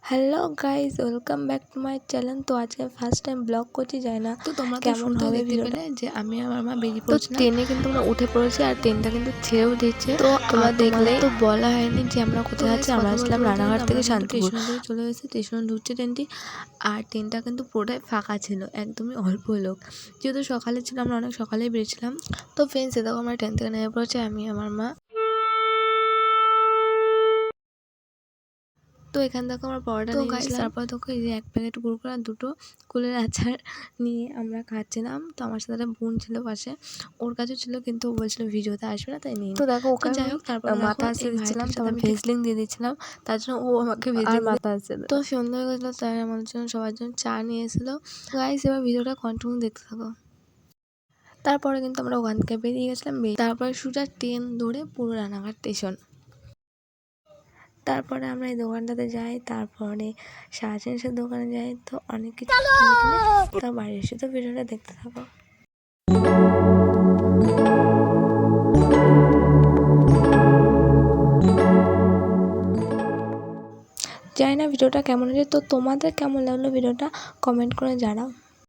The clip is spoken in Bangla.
Hello guys, welcome back to my channel. তো আজকে ফার্স্ট টাইম ব্লগ করছি, জানি না তো তোমরা তো কেমন শুরুতে হবে দেখতে ভিডিওটা। পেলে যে আমি আর আমার মা বেরিয়ে তো পড়ছিলাম। ট্রেনে কিন্তু আমরা উঠে পড়েছি আর ট্রেনটা কিন্তু ছেড়েও দিচ্ছে। তো তোমরা দেখলে তো বলা হয়নি যে আমরা তো কোথায় আছি। আমরা কথা বলতে আসলাম বলতে রানাঘাট থেকে আমরা কিন্তু শান্তিপুর। স্টেশন থেকে চলে এসেছি। স্টেশনে ঢুকছে ট্রেনটি, আর ট্রেনটা কিন্তু পুরোটাই ফাঁকা ছিল, একদমই অল্প লোক, যেহেতু সকালে ছিল, আমরা অনেক সকালেই বেরিয়েছিলাম। তো ফ্রেন্ডস, দেখো আমরা ট্রেন থেকে নেমে পড়েছি, আমি আমার মা। তো এখান থেকে আমরা পরোটা নিয়ে গেছিলাম। তারপর দেখো এই যে 1 প্যাকেট কুরকুরে আর 2টো কুলের আচার নিয়ে আমরা খাচ্ছিলাম। তো আমার সাথে একটা বোন ছিল পাশে, ওর কাছেও ছিল, কিন্তু ও বলছিল ভিডিওতে আসবে না, তাই নিয়ে। তো দেখো ওকে যাই হোক, তারপর মাথা আসতে দিচ্ছিলাম, তারপর ভেসলিন দিয়ে দিচ্ছিলাম, তার জন্য ও আমাকে ভেসলিন মাথা আসছে। তো সন্ধ্যা হয়ে গেছিলো, তাই আমাদের জন্য সবার জন্য চা নিয়ে এসেছিলো। গাইস, এবার ভিডিওটা কন্টিনিউ দেখতে থাকো। তারপরে কিন্তু আমরা ওখান থেকে বেরিয়ে গেছিলাম। তারপরে সোজা ট্রেন ধরে পুরো রানাঘাট স্টেশন। তারপরে আমরা এই দোকানটাতে যাই, তারপরে সাজেন্সের দোকানে যাই। তো অনেক কিছু কিনে তার বাড়ি এসে। তো ভিডিওটা দেখতে থাকো। জানি না ভিডিওটা কেমন হয়েছে, তো তোমাদের কেমন লাগলো ভিডিওটা কমেন্ট করে জানাও।